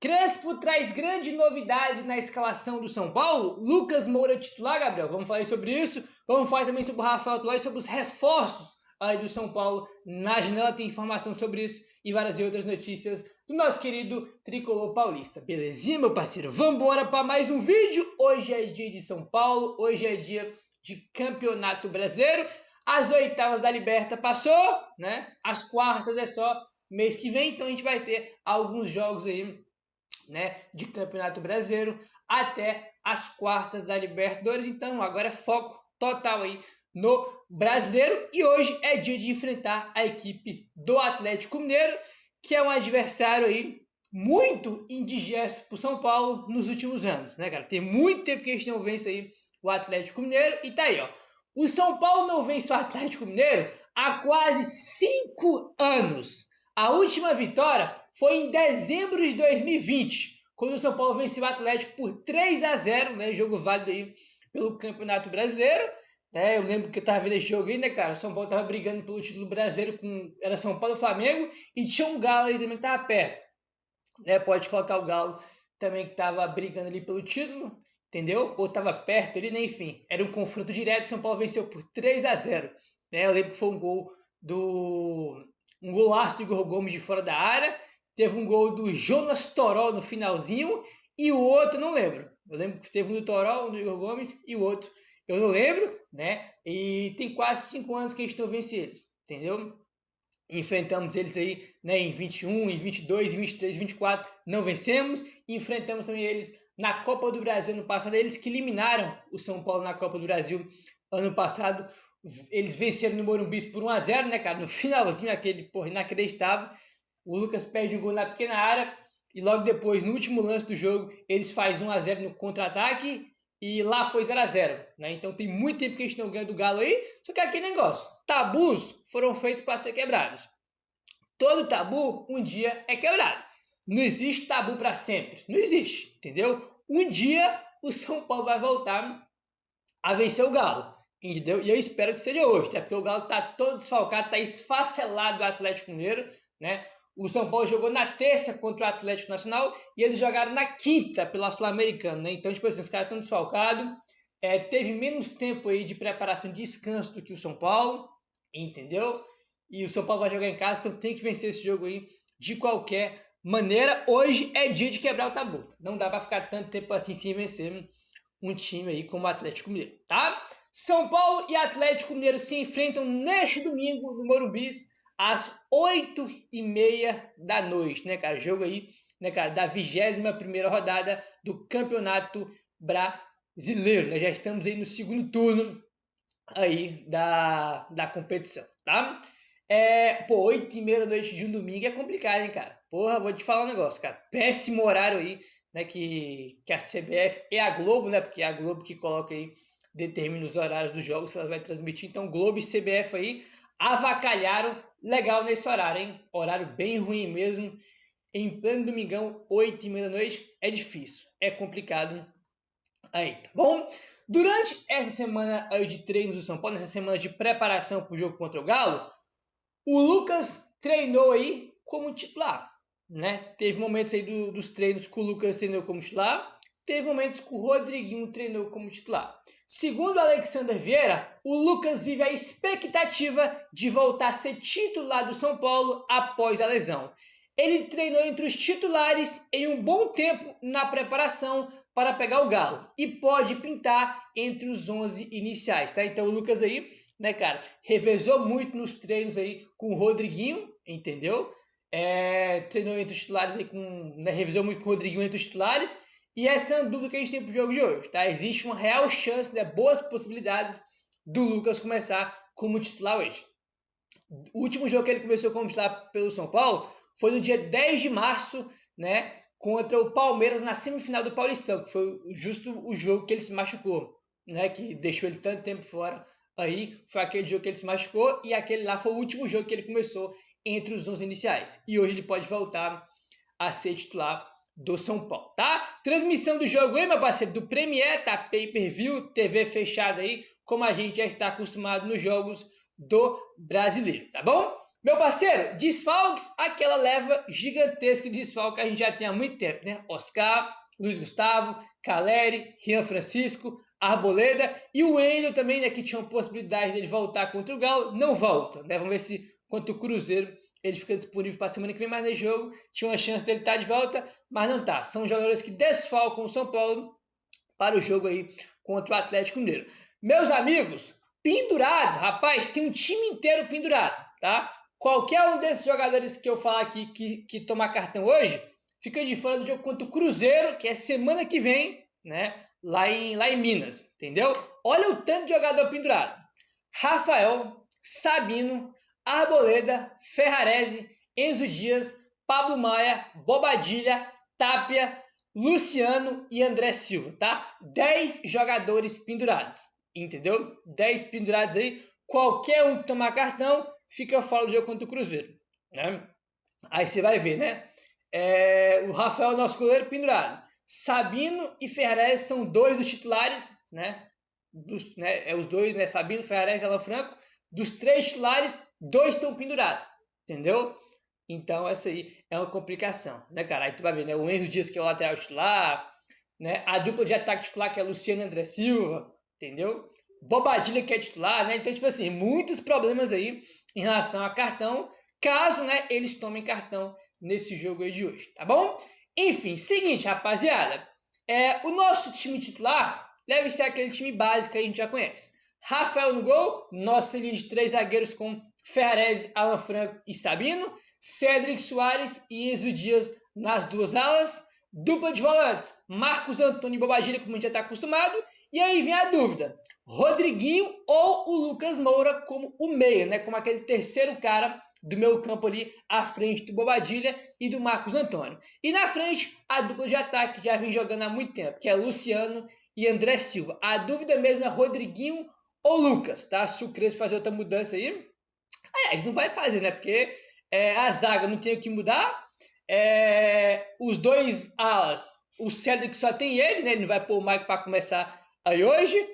Crespo traz grande novidade na escalação do São Paulo. Lucas Moura titular, Gabriel. Vamos falar sobre isso. Vamos falar também sobre o Rafael Tuori, sobre os reforços aí do São Paulo. Na janela tem informação sobre isso e várias outras notícias do nosso querido Tricolor Paulista. Belezinha, meu parceiro? Vamos embora para mais um vídeo. Hoje é dia de São Paulo. Hoje é dia de Campeonato Brasileiro. As oitavas da Liberta passou, né? As quartas é só mês que vem. Então a gente vai ter alguns jogos aí, né, de Campeonato Brasileiro até as quartas da Libertadores. Então agora é foco total aí no Brasileiro e hoje é dia de enfrentar a equipe do Atlético Mineiro, que é um adversário aí muito indigesto para o São Paulo nos últimos anos, né, cara? Tem muito tempo que a gente não vence aí o Atlético Mineiro e tá aí, ó. O São Paulo não vence o Atlético Mineiro há quase 5 anos. A última vitória foi em dezembro de 2020, quando o São Paulo venceu o Atlético por 3-0, né? Jogo válido aí pelo Campeonato Brasileiro. Eu lembro que eu tava vendo esse jogo aí, né, cara? O São Paulo tava brigando pelo título brasileiro era São Paulo e Flamengo, e tinha um Galo ali também que tava perto. Né? Pode colocar o Galo também que tava brigando ali pelo título, entendeu? Ou tava perto ali, né? Enfim, era um confronto direto. O São Paulo venceu por 3-0. Né? Eu lembro que foi um golaço do Igor Gomes de fora da área. Teve um gol do Jonas Toró no finalzinho. E o outro, não lembro. Eu lembro que teve um do Toró, um do Igor Gomes. E o outro, eu não lembro, né? E tem quase 5 anos que a gente não vence eles. Entendeu? Enfrentamos eles aí, né, em 21, em 22, em 23, em 24. Não vencemos. E enfrentamos também eles na Copa do Brasil ano passado. Eles que eliminaram o São Paulo na Copa do Brasil ano passado. Eles venceram no Morumbi por 1-0, né, cara? No finalzinho, aquele, porra, inacreditável. O Lucas perde um gol na pequena área e logo depois, no último lance do jogo, eles fazem 1-0 no contra-ataque e lá foi 0-0, né? Então tem muito tempo que a gente não ganha do Galo aí, só que aquele negócio, tabus foram feitos para ser quebrados. Todo tabu um dia é quebrado. Não existe tabu para sempre, não existe, entendeu? Um dia o São Paulo vai voltar a vencer o Galo, entendeu? E eu espero que seja hoje, até porque o Galo tá todo desfalcado, tá esfacelado do Atlético Mineiro, né? O São Paulo jogou na terça contra o Atlético Nacional e eles jogaram na quinta pela Sul-Americana, né? Então, tipo assim, os caras estão desfalcados. Teve menos tempo aí de preparação, de descanso do que o São Paulo, entendeu? E o São Paulo vai jogar em casa, então tem que vencer esse jogo aí de qualquer maneira. Hoje é dia de quebrar o tabu. Não dá para ficar tanto tempo assim sem vencer um time aí como o Atlético Mineiro, tá? São Paulo e Atlético Mineiro se enfrentam neste domingo no Morumbi às 8h30 da noite, né, cara? Jogo aí, né, cara, da 21ª rodada do Campeonato Brasileiro, né? Já estamos aí no segundo turno aí da competição, tá? 8h30 da noite de um domingo é complicado, hein, cara? Porra, vou te falar um negócio, cara. Péssimo horário aí, né, que a CBF e a Globo, né, porque é a Globo que coloca aí, determina os horários dos jogos que ela vai transmitir. Então, Globo e CBF aí avacalharam legal nesse horário, hein? Horário bem ruim mesmo. Em pleno domingão, 8h30 da noite, é difícil, é complicado aí, tá bom? Durante essa semana aí de treinos do São Paulo, nessa semana de preparação para o jogo contra o Galo, o Lucas treinou aí como titular, né? Teve momentos aí dos treinos que o Lucas treinou como titular, teve momentos que o Rodriguinho treinou como titular. Segundo o Alexander Vieira, o Lucas vive a expectativa de voltar a ser titular do São Paulo após a lesão. Ele treinou entre os titulares em um bom tempo na preparação para pegar o Galo e pode pintar entre os 11 iniciais, tá? Então o Lucas aí, né, cara, revezou muito nos treinos aí com o Rodriguinho, entendeu? Treinou entre os titulares aí né, revezou muito com o Rodriguinho entre os titulares. E essa é a dúvida que a gente tem pro jogo de hoje, tá? Existe uma real chance, né, boas possibilidades do Lucas começar como titular hoje. O último jogo que ele começou como titular pelo São Paulo foi no dia 10 de março, né, contra o Palmeiras na semifinal do Paulistão, que foi justo o jogo que ele se machucou, né, que deixou ele tanto tempo fora. Aí foi aquele jogo que ele se machucou e aquele lá foi o último jogo que ele começou entre os 11 iniciais. E hoje ele pode voltar a ser titular do São Paulo, tá? Transmissão do jogo aí, meu parceiro, do Premier, tá? Pay-per-view, TV fechada aí, como a gente já está acostumado nos jogos do Brasileiro, tá bom? Meu parceiro, desfalques, aquela leva gigantesca de desfalque que a gente já tem há muito tempo, né? Oscar, Luiz Gustavo, Caleri, Rian Francisco, Arboleda e o Wendel também, né? Que tinha uma possibilidade de voltar contra o Galo, não volta, né? Vamos ver se contra o Cruzeiro ele fica disponível para a semana que vem mais nesse jogo. Tinha uma chance dele estar de volta, mas não tá. São jogadores que desfalcam o São Paulo para o jogo aí contra o Atlético Mineiro. Meus amigos, pendurado, rapaz, tem um time inteiro pendurado, tá? Qualquer um desses jogadores que eu falar aqui que tomar cartão hoje, fica de fora do jogo contra o Cruzeiro, que é semana que vem, né? Lá em Minas, entendeu? Olha o tanto de jogador pendurado. Rafael, Sabino, Arboleda, Ferrarese, Enzo Dias, Pablo Maia, Bobadilha, Tapia, Luciano e André Silva, tá? 10 jogadores pendurados, entendeu? 10 pendurados aí. Qualquer um que tomar cartão fica fora do jogo contra o Cruzeiro, né? Aí você vai ver, né? O Rafael, nosso goleiro, pendurado. Sabino e Ferrarese são dois dos titulares, né? Os dois, né? Sabino, Ferrarese e Alan Franco. Dos 3 titulares, 2 estão pendurados, entendeu? Então, essa aí é uma complicação, né, cara? Aí tu vai ver, né? O Enzo Dias, que é o lateral titular, né? A dupla de ataque titular, que é Luciano e André Silva, entendeu? Bobadilha, que é titular, né? Então, tipo assim, muitos problemas aí em relação a cartão, caso, né, eles tomem cartão nesse jogo aí de hoje, tá bom? Enfim, seguinte, rapaziada. O nosso time titular deve ser aquele time básico que a gente já conhece. Rafael no gol, nossa linha de 3 zagueiros com Ferrarese, Alan Franco e Sabino. Cédric Soares e Enzo Dias nas duas alas. Dupla de volantes, Marcos Antônio e Bobadilha, como a gente já está acostumado. E aí vem a dúvida, Rodriguinho ou o Lucas Moura como o meia, né? Como aquele terceiro cara do meu campo ali, à frente do Bobadilha e do Marcos Antônio. E na frente, a dupla de ataque que já vem jogando há muito tempo, que é Luciano e André Silva. A dúvida mesmo é Rodriguinho ou Lucas, tá? Se o Crespo fazer outra mudança aí, aliás, não vai fazer, né? Porque a zaga não tem o que mudar. Os dois alas, o Cédric só tem ele, né? Ele não vai pôr o Mike para começar aí hoje.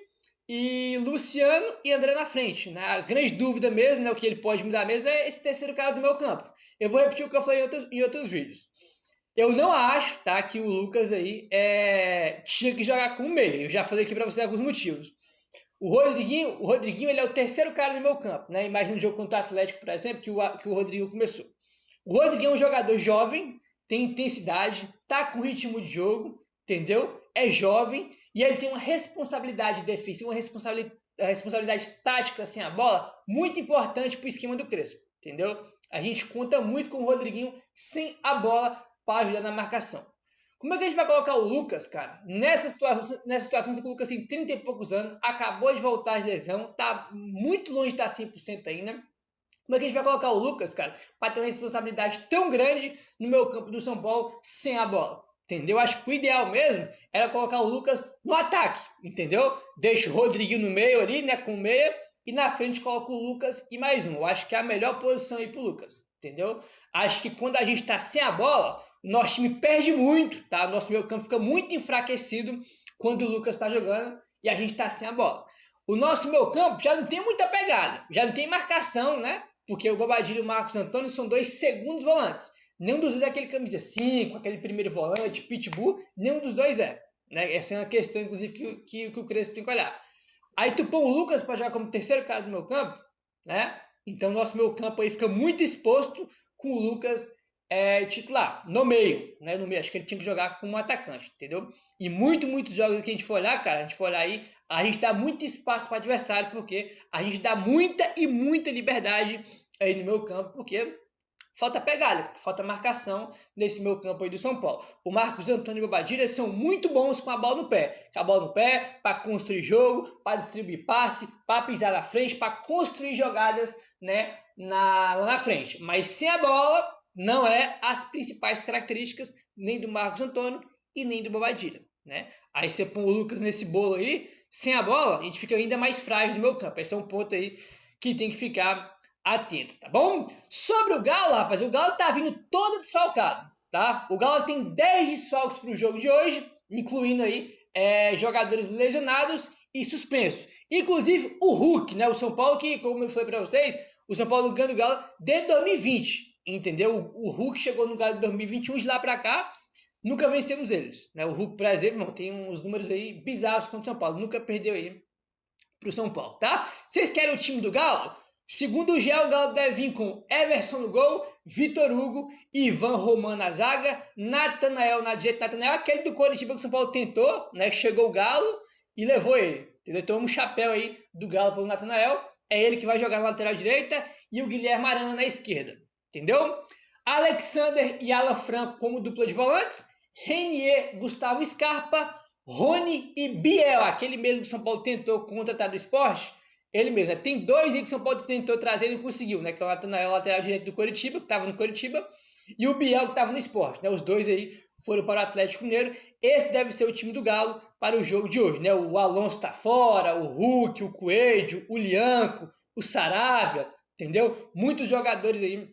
E Luciano e André na frente, né? A grande dúvida mesmo, né? O que ele pode mudar mesmo é esse terceiro cara do meu campo. Eu vou repetir o que eu falei em outros vídeos. Eu não acho, tá, que o Lucas aí tinha que jogar com o meio. Eu já falei aqui para vocês alguns motivos. O Rodriguinho ele é o terceiro cara no meu campo, né? Imagina o jogo contra o Atlético, por exemplo, que o Rodriguinho começou. O Rodriguinho é um jogador jovem, tem intensidade, tá com ritmo de jogo, entendeu? É jovem e ele tem uma responsabilidade defensiva, uma responsabilidade tática sem a bola muito importante para o esquema do Crespo, entendeu? A gente conta muito com o Rodriguinho sem a bola para ajudar na marcação. Como é que a gente vai colocar o Lucas, cara? Nessa situação que o Lucas tem 30 e poucos anos, acabou de voltar de lesão, tá muito longe de estar 100% ainda. Como é que a gente vai colocar o Lucas, cara, para ter uma responsabilidade tão grande no meu campo do São Paulo sem a bola? Entendeu? Acho que o ideal mesmo era colocar o Lucas no ataque, entendeu? Deixa o Rodriguinho no meio ali, né, com o meia, e na frente coloca o Lucas e mais um. Eu acho que é a melhor posição aí pro Lucas, entendeu? Acho que quando a gente tá sem a bola, o nosso time perde muito, tá? O nosso meio campo fica muito enfraquecido quando o Lucas tá jogando e a gente tá sem a bola. O nosso meio campo já não tem muita pegada, já não tem marcação, né? Porque o Bobadilha e o Marcos Antônio são 2 segundos volantes. Nenhum dos dois é aquele camisa 5, aquele primeiro volante, pitbull, nenhum dos dois é. Né? Essa é uma questão, inclusive, que o Crespo tem que olhar. Aí tu põe o Lucas para jogar como terceiro cara do meu campo, né? Então nosso meu campo aí fica muito exposto com o Lucas titular, no meio, né? No meio, acho que ele tinha que jogar como atacante, entendeu? E muitos jogos que a gente for olhar, cara, a gente for olhar aí, a gente dá muito espaço para o adversário, porque a gente dá muita liberdade aí no meu campo, porque falta pegada, falta marcação nesse meu campo aí do São Paulo. O Marcos Antônio e o Bobadilha são muito bons com a bola no pé. Com a bola no pé, para construir jogo, para distribuir passe, para pisar na frente, para construir jogadas, né, lá na frente. Mas sem a bola, não é as principais características nem do Marcos Antônio e nem do Bobadilha, né? Aí você põe o Lucas nesse bolo aí, sem a bola, a gente fica ainda mais frágil no meu campo. Esse é um ponto aí que tem que ficar atento, tá bom? Sobre o Galo, rapaz, o Galo tá vindo todo desfalcado, tá? O Galo tem 10 desfalques pro jogo de hoje, incluindo aí jogadores lesionados e suspensos. Inclusive o Hulk, né? O São Paulo que, como eu falei pra vocês, o São Paulo ganha do Galo desde 2020, entendeu? O Hulk chegou no Galo em 2021, de lá pra cá, nunca vencemos eles, né? O Hulk, por exemplo, irmão, tem uns números aí bizarros contra o São Paulo, nunca perdeu aí pro São Paulo, tá? Vocês querem o time do Galo? Segundo o GE, o Galo deve vir com Everson no gol, Vitor Hugo, Ivan Romano na zaga, Natanael na direita. Natanael é aquele do Coritiba que o São Paulo tentou, né? Chegou o Galo e levou ele, entendeu? Toma um chapéu aí do Galo pelo Natanael. É ele que vai jogar na lateral direita e o Guilherme Arana na esquerda, entendeu? Alexander e Alan Franco como dupla de volantes, Renier, Gustavo Scarpa, Rony e Biel, aquele mesmo que o São Paulo tentou contratar do Sport. Ele mesmo, né? Tem dois aí que o São Paulo tentou trazer e não conseguiu, né? Que é o Natanael, lateral direito do Coritiba, que estava no Coritiba, e o Biel, que estava no Sport, né? Os dois aí foram para o Atlético Mineiro. Esse deve ser o time do Galo para o jogo de hoje, né? O Alonso tá fora, o Hulk, o Coelho, o Lianco, o Saravia, entendeu? Muitos jogadores aí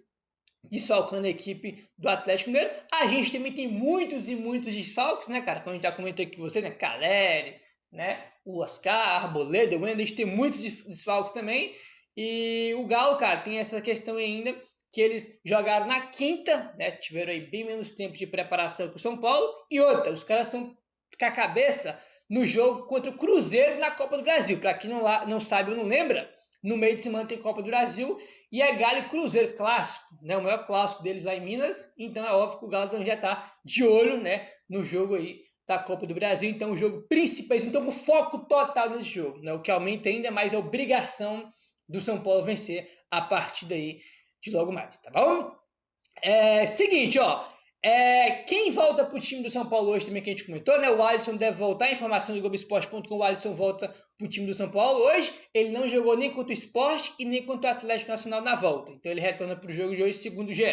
desfalcando a equipe do Atlético Mineiro. A gente também tem muitos e muitos desfalques, né, cara? Como a gente já comentou aqui com você, né? Caleri, né? O Oscar, Arboleda, o Wendel, a gente tem muitos desfalques também. E o Galo, cara, tem essa questão ainda que eles jogaram na quinta, né? Tiveram aí bem menos tempo de preparação que o São Paulo. E outra, os caras estão com a cabeça no jogo contra o Cruzeiro na Copa do Brasil. Para quem não sabe ou não lembra, no meio de semana tem Copa do Brasil e é Galo e Cruzeiro, clássico, né? O maior clássico deles lá em Minas. Então é óbvio que o Galo já tá de olho, né? No jogo aí da Copa do Brasil. Então o jogo principal, eles não estão com foco total nesse jogo, né? O que aumenta ainda mais a obrigação do São Paulo vencer a partida aí de logo mais, tá bom? Seguinte, ó. Quem volta pro time do São Paulo hoje também, que a gente comentou, né? O Alisson deve voltar. Informação do Globoesporte.com, o Alisson volta pro time do São Paulo hoje. Ele não jogou nem contra o Sport e nem contra o Atlético Nacional na volta. Então ele retorna pro jogo de hoje, segundo o GE.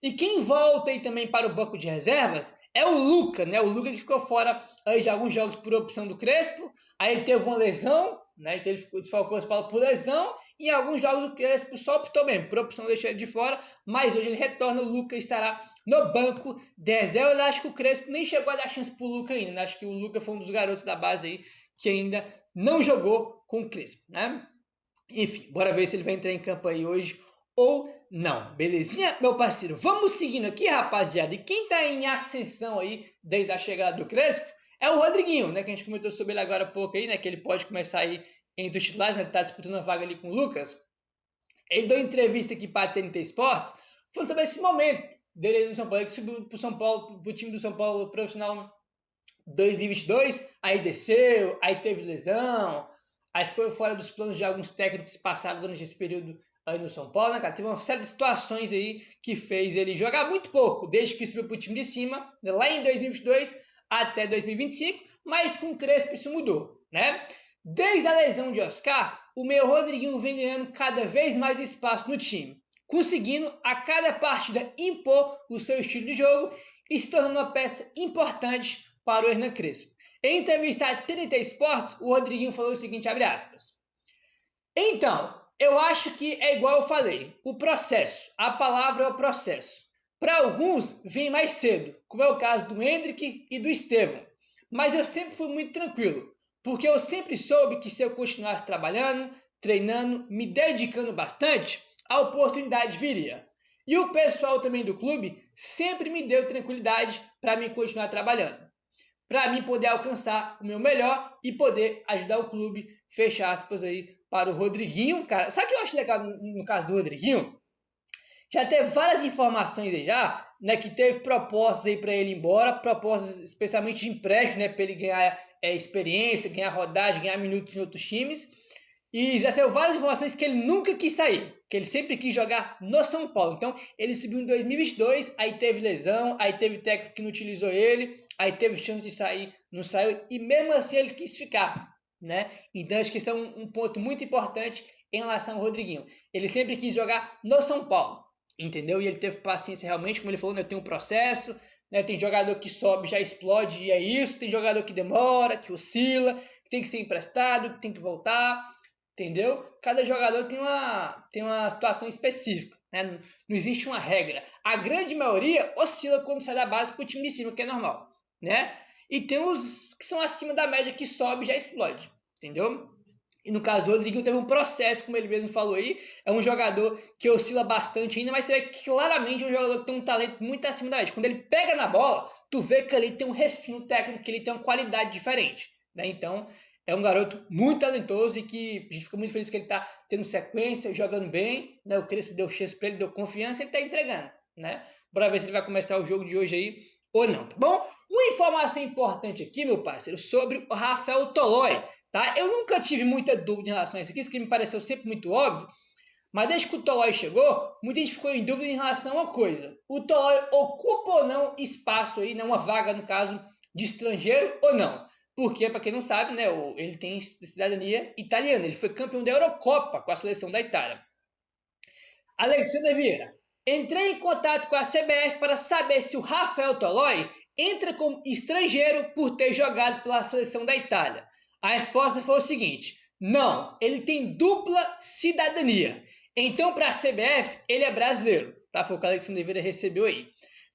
E quem volta aí também para o banco de reservas é o Luca, né? O Luca que ficou fora aí de alguns jogos por opção do Crespo. Aí ele teve uma lesão, né? Então ele desfalcou as Paulo por lesão. E em alguns jogos o Crespo só optou mesmo, por opção deixar ele de fora. Mas hoje ele retorna, o Luca estará no banco de reservas. Eu acho que o Crespo nem chegou a dar chance pro Luca ainda, né? Acho que o Luca foi um dos garotos da base aí que ainda não jogou com o Crespo, né? Enfim, bora ver se ele vai entrar em campo aí hoje ou não, belezinha, meu parceiro? Vamos seguindo aqui, rapaziada. E quem tá em ascensão aí desde a chegada do Crespo é o Rodriguinho, né? Que a gente comentou sobre ele agora há pouco aí, né? Que ele pode começar aí entre os titulares, né? Ele tá disputando a vaga ali com o Lucas. Ele deu entrevista aqui para a TNT Sports, falando sobre esse momento dele aí no São Paulo, que subiu pro São Paulo, pro time do São Paulo profissional 2022, aí desceu, aí teve lesão, aí ficou fora dos planos de alguns técnicos que passaram durante esse período aí no São Paulo, né, cara? Teve uma série de situações aí que fez ele jogar muito pouco, desde que subiu pro time de cima, lá em 2022 até 2025, mas com o Crespo isso mudou, né? Desde a lesão de Oscar, o meu Rodriguinho vem ganhando cada vez mais espaço no time, conseguindo a cada partida impor o seu estilo de jogo e se tornando uma peça importante para o Hernan Crespo. Em entrevista à TNT Sports, o Rodriguinho falou o seguinte, abre aspas. Então, eu acho que é igual eu falei, o processo, a palavra é o processo. Para alguns, vem mais cedo, como é o caso do Hendrick e do Estevão. Mas eu sempre fui muito tranquilo, porque eu sempre soube que se eu continuasse trabalhando, treinando, me dedicando bastante, a oportunidade viria. E o pessoal também do clube sempre me deu tranquilidade para mim continuar trabalhando. Para mim poder alcançar o meu melhor e poder ajudar o clube, fecha aspas aí, para o Rodriguinho, cara. Sabe o que eu acho legal no caso do Rodriguinho? Já teve várias informações aí já, né, que teve propostas aí para ele ir embora, propostas especialmente de empréstimo, né, para ele ganhar experiência, ganhar rodagem, ganhar minutos em outros times. E já saiu várias informações que ele nunca quis sair, que ele sempre quis jogar no São Paulo. Então, ele subiu em 2022, aí teve lesão, aí teve técnico que não utilizou ele, aí teve chance de sair, não saiu, e mesmo assim ele quis ficar, né? Então, acho que esse é um ponto muito importante em relação ao Rodriguinho. Ele sempre quis jogar no São Paulo, entendeu? E ele teve paciência realmente, como ele falou, né? Tem um processo, né? Tem jogador que sobe, já explode e é isso, tem jogador que demora, que oscila, que tem que ser emprestado, que tem que voltar, entendeu? Cada jogador tem uma situação específica, né? Não existe uma regra. A grande maioria oscila quando sai da base para o time de cima, que é normal, né? E tem os que são acima da média, que sobe e já explode, entendeu? E no caso do Rodriguinho teve um processo, como ele mesmo falou aí, é um jogador que oscila bastante ainda, mas você vê que claramente é um jogador que tem um talento muito acima da média. Quando ele pega na bola, tu vê que ele tem um refino técnico, que ele tem uma qualidade diferente, né? Então, é um garoto muito talentoso e que a gente fica muito feliz que ele tá tendo sequência, jogando bem, né? O Crespo deu chance pra ele, deu confiança, ele tá entregando, né? Bora ver se ele vai começar o jogo de hoje aí ou não, tá bom? Uma informação importante aqui, meu parceiro, sobre o Rafael Tolói, tá? Eu nunca tive muita dúvida em relação a isso que me pareceu sempre muito óbvio, mas desde que o Tolói chegou, muita gente ficou em dúvida em relação a uma coisa. O Tolói ocupa ou não espaço aí, né, uma vaga, no caso, de estrangeiro ou não? Porque, para quem não sabe, né, ele tem cidadania italiana, ele foi campeão da Eurocopa com a seleção da Itália. Alexandre Vieira, entrei em contato com a CBF para saber se o Rafael Tolói entra como estrangeiro por ter jogado pela seleção da Itália. A resposta foi o seguinte: não, ele tem dupla cidadania. Então, para a CBF, ele é brasileiro. Tá? Foi o que o Alexandre Vieira recebeu aí.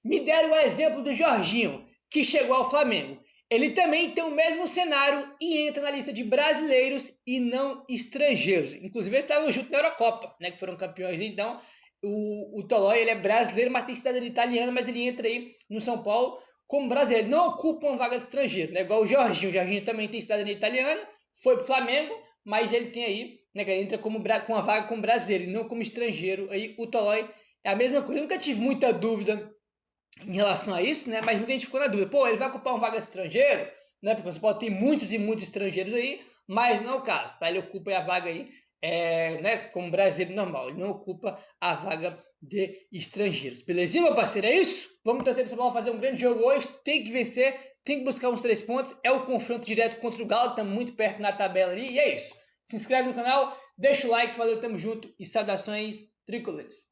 Me deram o exemplo do Jorginho, que chegou ao Flamengo. Ele também tem o mesmo cenário e entra na lista de brasileiros e não estrangeiros. Inclusive, eles estavam juntos na Eurocopa, né, que foram campeões. Então, o Tolói, ele é brasileiro, mas tem cidadania italiana, mas ele entra aí no São Paulo como brasileiro. Ele não ocupa uma vaga de estrangeiro, né, igual o Jorginho. O Jorginho também tem cidadania italiana, foi pro Flamengo, mas ele tem aí, né, que ele entra com uma vaga como brasileiro e não como estrangeiro. Aí o Tolói é a mesma coisa. Eu nunca tive muita dúvida em relação a isso, né? Mas muita gente ficou na dúvida. Pô, ele vai ocupar uma vaga estrangeiro, né? Porque você pode ter muitos e muitos estrangeiros aí, mas não é o caso, tá? Ele ocupa a vaga aí, né? Como brasileiro normal. Ele não ocupa a vaga de estrangeiros. Belezinha, meu parceiro? É isso? Vamos torcer para o São Paulo fazer um grande jogo hoje. Tem que vencer, tem que buscar uns 3 pontos. É o confronto direto contra o Galo, estamos muito perto na tabela ali. E é isso. Se inscreve no canal, deixa o like, valeu, tamo junto e saudações tricolores.